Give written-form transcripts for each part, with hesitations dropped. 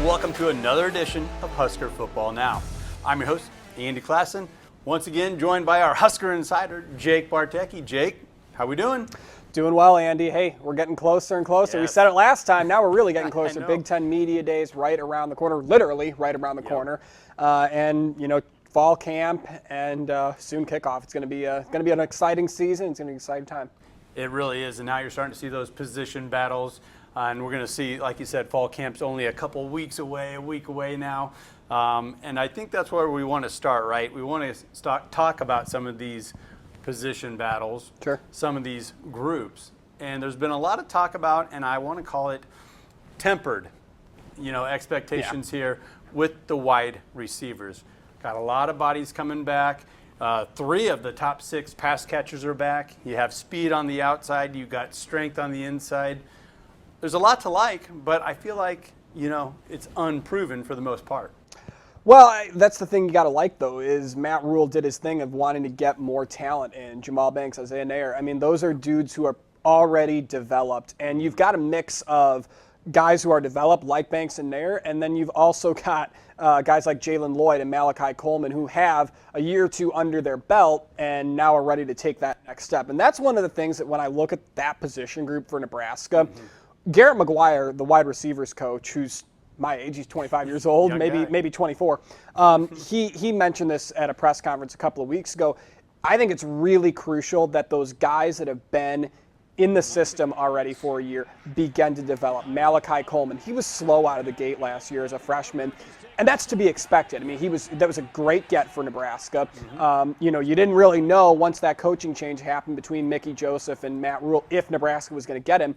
welcome to another edition of Husker Football Now. I'm your host, Andy Classen, once again joined by our Husker Insider, Jake Bartecki. Jake, how we doing? Doing well, Andy. Hey, we're getting closer and closer. Yes. We said it last time. Now we're really getting closer. know. Big Ten Media Days right around the corner, literally right around the corner. And, you know, fall camp and soon kickoff. It's going to be an exciting season. It's going to be an exciting time. It really is, and now you're starting to see those position battles. And we're going to see, like you said, fall camp's only a couple weeks away, a week away now. And I think that's where we want to start, right? We want to talk about some of these position battles, Sure. some of these groups. And there's been a lot of talk about, and I want to call it tempered, expectations here with the wide receivers. Got a lot of bodies coming back. 3 of the top 6 pass catchers are back. You have speed on the outside. You've got strength on the inside. There's a lot to like, but I feel like, it's unproven for the most part. Well, that's the thing you got to like, though, is Matt Rule did his thing of wanting to get more talent in. Jamal Banks, Isaiah Nair. I mean, those are dudes who are already developed, and you've got a mix of guys who are developed like Banks and Nair, and then you've also got guys like Jalen Lloyd and Malachi Coleman who have a year or two under their belt and now are ready to take that next step. And that's one of the things that when I look at that position group for Nebraska, Garrett McGuire, the wide receivers coach, who's my age, he's 25 years old, maybe 24. He mentioned this at a press conference a couple of weeks ago. I think it's really crucial that those guys that have been in the system already for a year begin to develop. Malachi Coleman, he was slow out of the gate last year as a freshman, and that's to be expected. I mean, that was a great get for Nebraska. You didn't really know once that coaching change happened between Mickey Joseph and Matt Rule if Nebraska was going to get him.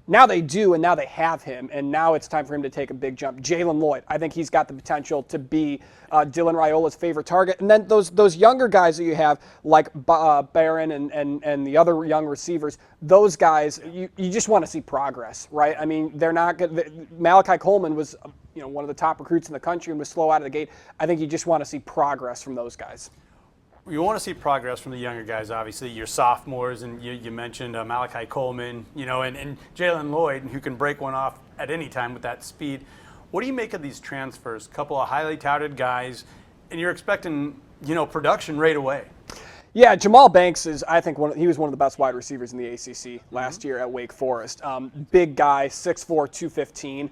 Now they do, and now they have him, and now it's time for him to take a big jump. Jalen Lloyd, I think he's got the potential to be Dylan Raiola's favorite target. And then those younger guys that you have, like Barron and the other young receivers, those guys, you just want to see progress, right? I mean, they're not good. Malachi Coleman was one of the top recruits in the country and was slow out of the gate. I think you just want to see progress from those guys. You want to see progress from the younger guys, obviously. Your sophomores, and you mentioned Malachi Coleman, and Jalen Lloyd, who can break one off at any time with that speed. What do you make of these transfers? A couple of highly touted guys, and you're expecting, production right away. Yeah, Jamal Banks I think he was one of the best wide receivers in the ACC last year at Wake Forest. Big guy, 6'4", 215.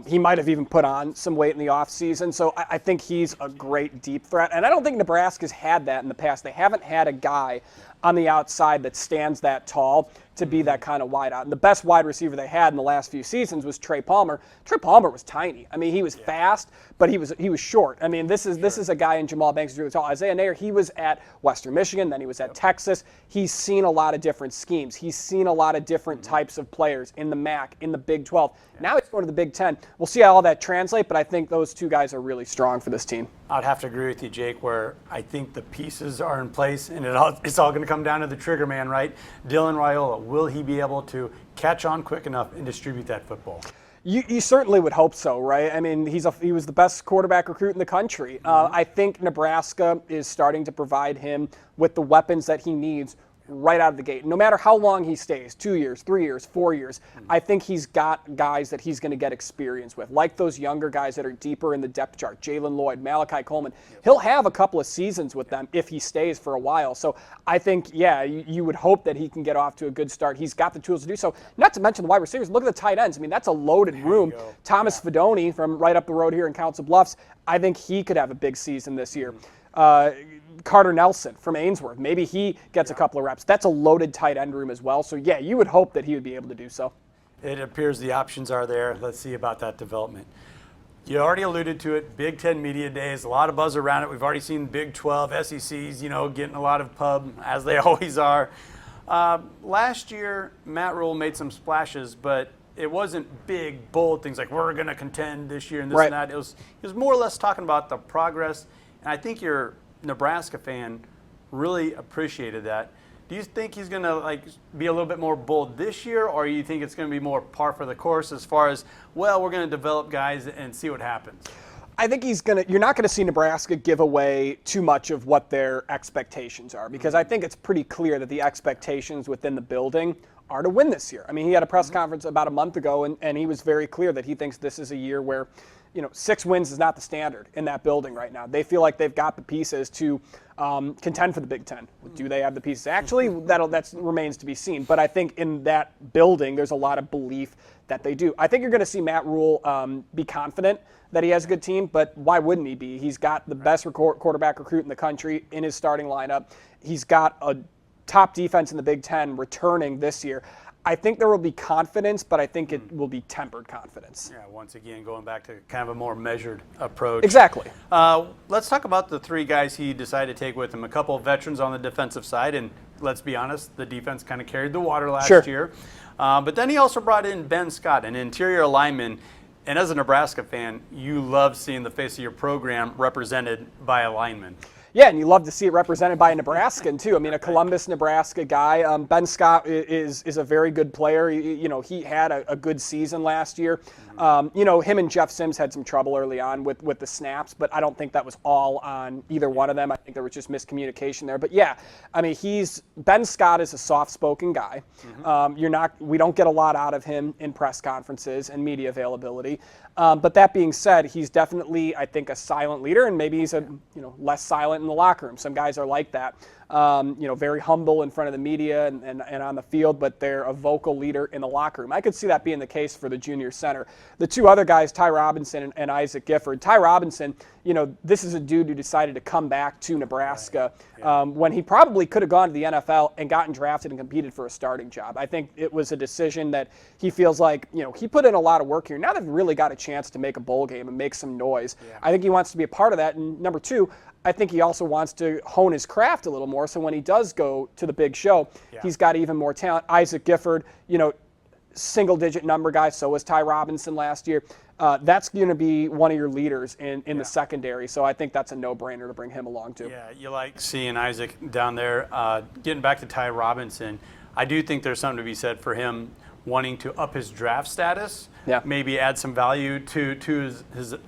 He might have even put on some weight in the offseason, so I think he's a great deep threat. And I don't think Nebraska's had that in the past. They haven't had a guy on the outside that stands that tall to be that kind of wide out. And the best wide receiver they had in the last few seasons was Trey Palmer. Trey Palmer was tiny. I mean, he was fast, but he was short. I mean, this is a guy in Jamal Banks who's really tall. Isaiah Nair, he was at Western Michigan, then he was at Texas. He's seen a lot of different schemes. He's seen a lot of different types of players in the MAC, in the Big 12. Now he's going to the Big 10. We'll see how all that translates, but I think those two guys are really strong for this team. I'd have to agree with you, Jake, where I think the pieces are in place, and it's all going to come down to the trigger man, right? Dylan Raiola, will he be able to catch on quick enough and distribute that football? You certainly would hope so, right? I mean, he was the best quarterback recruit in the country. I think Nebraska is starting to provide him with the weapons that he needs right out of the gate. No matter how long he stays, 2 years, 3 years, 4 years, I think he's got guys that he's going to get experience with, like those younger guys that are deeper in the depth chart, Jalen Lloyd, Malachi Coleman. He'll have a couple of seasons with them if he stays for a while. So I think, you would hope that he can get off to a good start. He's got the tools to do so. Not to mention the wide receivers. Look at the tight ends. I mean, that's a loaded room. Thomas Fidone from right up the road here in Council Bluffs, I think he could have a big season this year. Carter Nelson from Ainsworth, maybe he gets a couple of reps. That's a loaded tight end room as well. So, you would hope that he would be able to do so. It appears the options are there. Let's see about that development. You already alluded to it, Big Ten Media Days, a lot of buzz around it. We've already seen Big 12, SECs, getting a lot of pub, as they always are. Last year, Matt Rule made some splashes, but it wasn't big, bold things like we're going to contend this year and this and that. He was more or less talking about the progress, and I think your Nebraska fan really appreciated that. Do you think he's going to be a little bit more bold this year, or you think it's going to be more par for the course as far as, we're going to develop guys and see what happens? I think you're not going to see Nebraska give away too much of what their expectations are, because I think it's pretty clear that the expectations within the building are to win this year. I mean, he had a press conference about a month ago, and he was very clear that he thinks this is a year where 6 wins is not the standard in that building right now. They feel like they've got the pieces to contend for the Big Ten. Do they have the pieces? Actually, that remains to be seen. But I think in that building, there's a lot of belief that they do. I think you're going to see Matt Rule be confident that he has a good team, but why wouldn't he be? He's got the best quarterback recruit in the country in his starting lineup. He's got a top defense in the Big Ten returning this year. I think there will be confidence, but I think it will be tempered confidence. Yeah, once again, going back to kind of a more measured approach. Exactly. Let's talk about the 3 guys he decided to take with him. A couple of veterans on the defensive side, and let's be honest, the defense kind of carried the water last year. But then he also brought in Ben Scott, an interior lineman. And as a Nebraska fan, you love seeing the face of your program represented by a lineman. Yeah, and you love to see it represented by a Nebraskan, too. I mean, a Columbus, Nebraska guy. Ben Scott is a very good player. He had a good season last year. Him and Jeff Sims had some trouble early on with the snaps, but I don't think that was all on either one of them. I think there was just miscommunication there. But yeah, I mean, Ben Scott is a soft-spoken guy. We don't get a lot out of him in press conferences and media availability. But that being said, he's definitely, I think, a silent leader, and maybe he's less silent in the locker room. Some guys are like that. Very humble in front of the media and on the field, but they're a vocal leader in the locker room. I could see that being the case for the junior center. The 2 other guys, Ty Robinson and Isaac Gifford. Ty Robinson, this is a dude who decided to come back to Nebraska when he probably could have gone to the NFL and gotten drafted and competed for a starting job. I think it was a decision that he feels like, he put in a lot of work here. Now they've really got a chance to make a bowl game and make some noise. Yeah. I think he wants to be a part of that. And number 2, I think he also wants to hone his craft a little more, so when he does go to the big show, he's got even more talent. Isaac Gifford, single-digit number guy, so was Ty Robinson last year. That's going to be one of your leaders in the secondary, so I think that's a no-brainer to bring him along, too. Yeah, you like seeing Isaac down there. Getting back to Ty Robinson, I do think there's something to be said for him wanting to up his draft status, maybe add some value to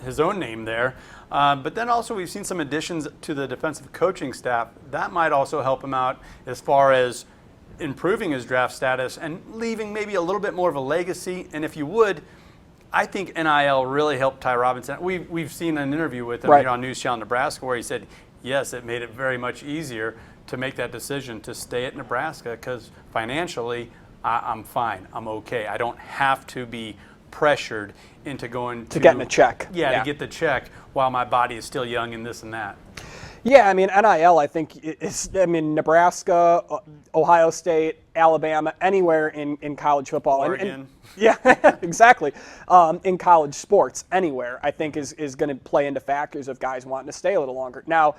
his own name there. But then also we've seen some additions to the defensive coaching staff. That might also help him out as far as improving his draft status and leaving maybe a little bit more of a legacy. And if you would, I think NIL really helped Ty Robinson. We've seen an interview with him on News Channel Nebraska where he said, yes, it made it very much easier to make that decision to stay at Nebraska because financially I'm fine. I'm okay. I don't have to be pressured into going to getting a check. Yeah, to get the check while my body is still young and this and that. Yeah, I mean, NIL, I think, Nebraska, Ohio State, Alabama, anywhere in college football. Oregon. Yeah, exactly. In college sports, anywhere, I think, is going to play into factors of guys wanting to stay a little longer. Now,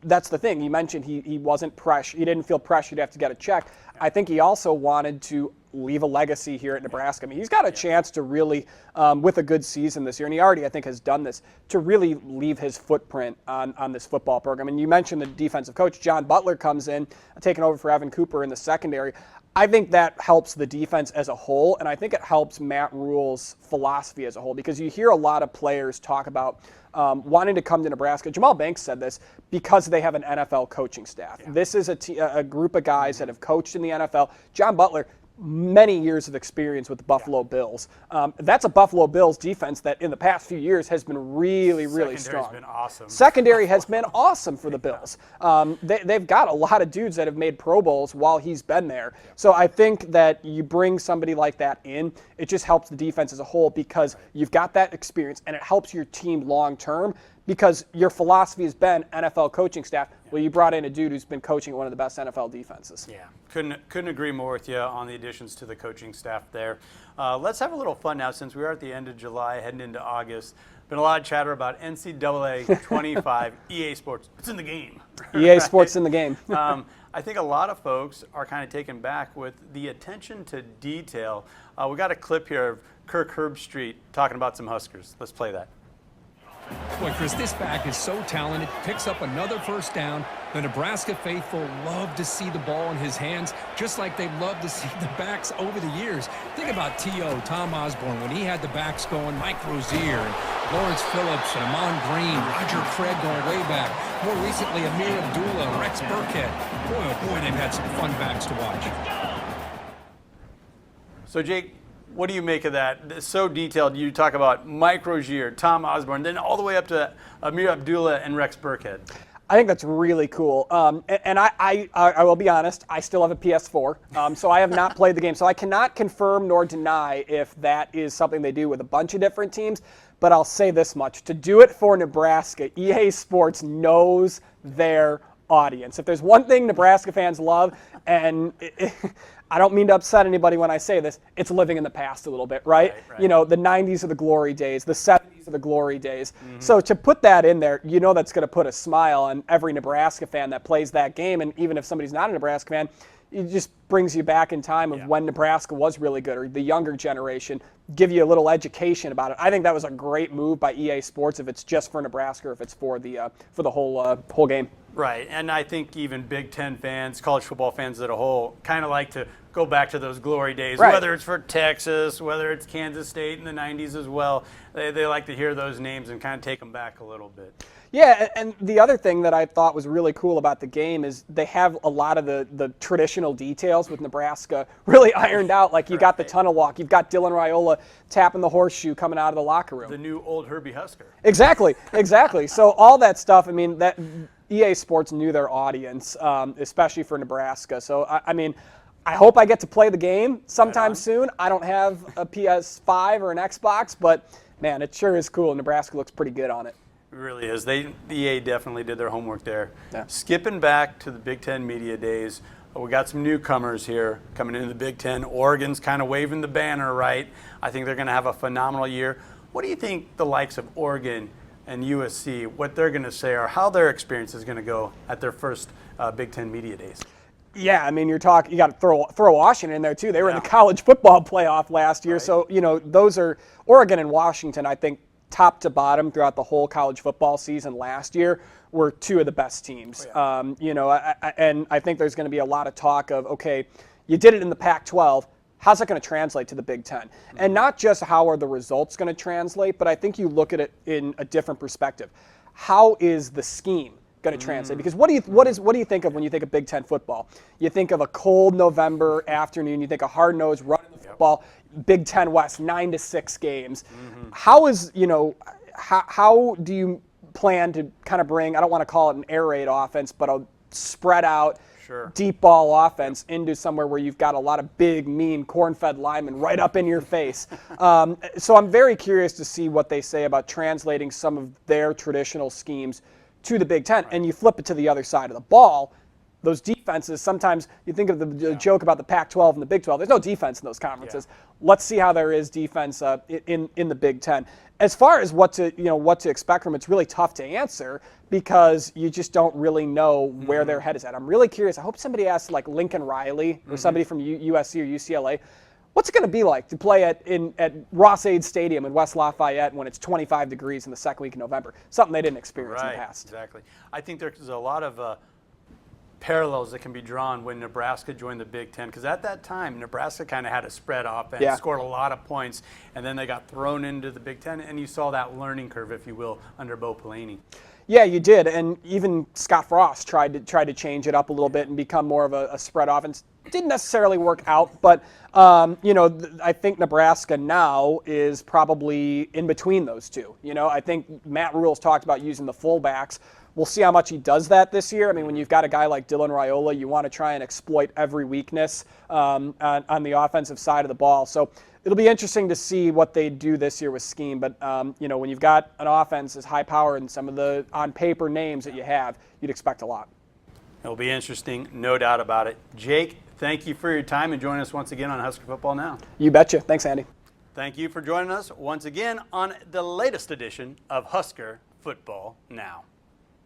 that's the thing. You mentioned he wasn't pressured. He didn't feel pressured to have to get a check. I think he also wanted to leave a legacy here at Nebraska. I mean, he's got a chance to really, with a good season this year, and he already, I think, has done this, to really leave his footprint on this football program. And you mentioned the defensive coach. John Butler comes in, taking over for Evan Cooper in the secondary. I think that helps the defense as a whole, and I think it helps Matt Rule's philosophy as a whole, because you hear a lot of players talk about wanting to come to Nebraska. Jamal Banks said this because they have an NFL coaching staff. Yeah. This is a group of guys that have coached in the NFL. John Butler, many years of experience with the Buffalo Bills. That's a Buffalo Bills defense that in the past few years has been really, really strong. Secondary's been awesome. Secondary has been awesome for the Bills. They've got a lot of dudes that have made Pro Bowls while he's been there. So I think that you bring somebody like that in, it just helps the defense as a whole because you've got that experience and it helps your team long term because your philosophy has been NFL coaching staff. Well, you brought in a dude who's been coaching one of the best NFL defenses. Yeah, couldn't agree more with you on the additions to the coaching staff there. Let's have a little fun now since we are at the end of July, heading into August. Been a lot of chatter about NCAA 25, EA Sports. It's in the game. EA Sports in the game. I think a lot of folks are kind of taken back with the attention to detail. We got a clip here of Kirk Herbstreit talking about some Huskers. Let's play that. Boy, Chris, this back is so talented, picks up another first down. The Nebraska faithful love to see the ball in his hands, just like they love to see the backs over the years. Think about T.O., Tom Osborne, when he had the backs going, Mike Rozier, and Lawrence Phillips, and Amon Green, Roger Craig going way back. More recently, Amir Abdullah, Rex Burkhead. Boy, oh boy, they've had some fun backs to watch. So, Jake, What do you make of that? It's so detailed. You talk about Mike Rozier, Tom Osborne, then all the way up to Amir Abdullah and Rex Burkhead. I think that's really cool. And I will be honest, I still have a PS4, so I have not played the game. So I cannot confirm nor deny if that is something they do with a bunch of different teams. But I'll say this much. To do it for Nebraska, EA Sports knows their audience. If there's one thing Nebraska fans love, and I don't mean to upset anybody when I say this, it's living in the past a little bit, right? Right. You know, the 90s are the glory days, the 70s are the glory days. So to put that in there, you know that's going to put a smile on every Nebraska fan that plays that game. And even if somebody's not a Nebraska fan, it just brings you back in time of when Nebraska was really good, or the younger generation, give you a little education about it. I think that was a great move by EA Sports, if it's just for Nebraska or if it's for the whole game. Right, and I think even Big Ten fans, college football fans as a whole, kind of like to go back to those glory days, right. Whether it's for Texas, whether it's Kansas State in the 90s as well. They like to hear those names and kind of take them back a little bit. Yeah, and the other thing that I thought was really cool about the game is they have a lot of the traditional details with Nebraska really ironed out. Like you got the tunnel walk, you've got Dylan Raiola tapping the horseshoe coming out of the locker room. The new old Herbie Husker. Exactly. So all that stuff, I mean, that EA Sports knew their audience, especially for Nebraska. So, I mean, I hope I get to play the game sometime soon. I don't have a PS5 or an Xbox, but, man, it sure is cool. Nebraska looks pretty good on it. It really is. The EA definitely did their homework there. Yeah. Skipping back to the Big Ten Media Days, we got some newcomers here coming into the Big Ten. Oregon's kind of waving the banner, right? I think they're going to have a phenomenal year. What do you think the likes of Oregon and USC, what they're going to say, or how their experience is going to go at their first Big Ten Media Days? Yeah, I mean, you got to throw Washington in there too. They were in the college football playoff last year, so those are Oregon and Washington. I think top to bottom throughout the whole college football season last year were two of the best teams. And I think there's going to be a lot of talk of, okay, you did it in the Pac-12. How's that going to translate to the Big Ten? And not just how are the results going to translate, but I think you look at it in a different perspective. How is the scheme going to translate? Because what do you think of when you think of Big Ten football? You think of a cold November afternoon. You think of hard-nosed running the football. Big Ten West, 9 to 6 games. How do you plan to kind of bring, I don't want to call it an air raid offense, but a spread out, deep ball offense into somewhere where you've got a lot of big, mean, corn-fed linemen right up in your face? So I'm very curious to see what they say about translating some of their traditional schemes to the Big Ten. And you flip it to the other side of the ball. Those defenses, sometimes you think of the joke about the Pac-12 and the Big 12. There's no defense in those conferences. Let's see how there is defense in the Big Ten. As far as what to expect from, it's really tough to answer because you just don't really know where their head is at. I'm really curious. I hope somebody asks like Lincoln Riley or somebody from USC or UCLA, what's it going to be like to play at Ross-Ade Stadium in West Lafayette when it's 25 degrees in the second week of November? Something they didn't experience in the past. Exactly. I think there's a lot of parallels that can be drawn when Nebraska joined the Big Ten, because at that time Nebraska kind of had a spread offense, scored a lot of points, and then they got thrown into the Big Ten, and you saw that learning curve, if you will, under Bo Pelini. Yeah, you did, and even Scott Frost tried to change it up a little bit and become more of a spread offense. Didn't necessarily work out, but I think Nebraska now is probably in between those two. I think Matt Rule's talked about using the fullbacks. We'll see how much he does that this year. I mean, when you've got a guy like Dylan Raiola, you want to try and exploit every weakness on the offensive side of the ball. So it'll be interesting to see what they do this year with scheme. But, when you've got an offense as high power and some of the on-paper names that you have, you'd expect a lot. It'll be interesting, no doubt about it. Jake, thank you for your time and joining us once again on Husker Football Now. You betcha. Thanks, Andy. Thank you for joining us once again on the latest edition of Husker Football Now.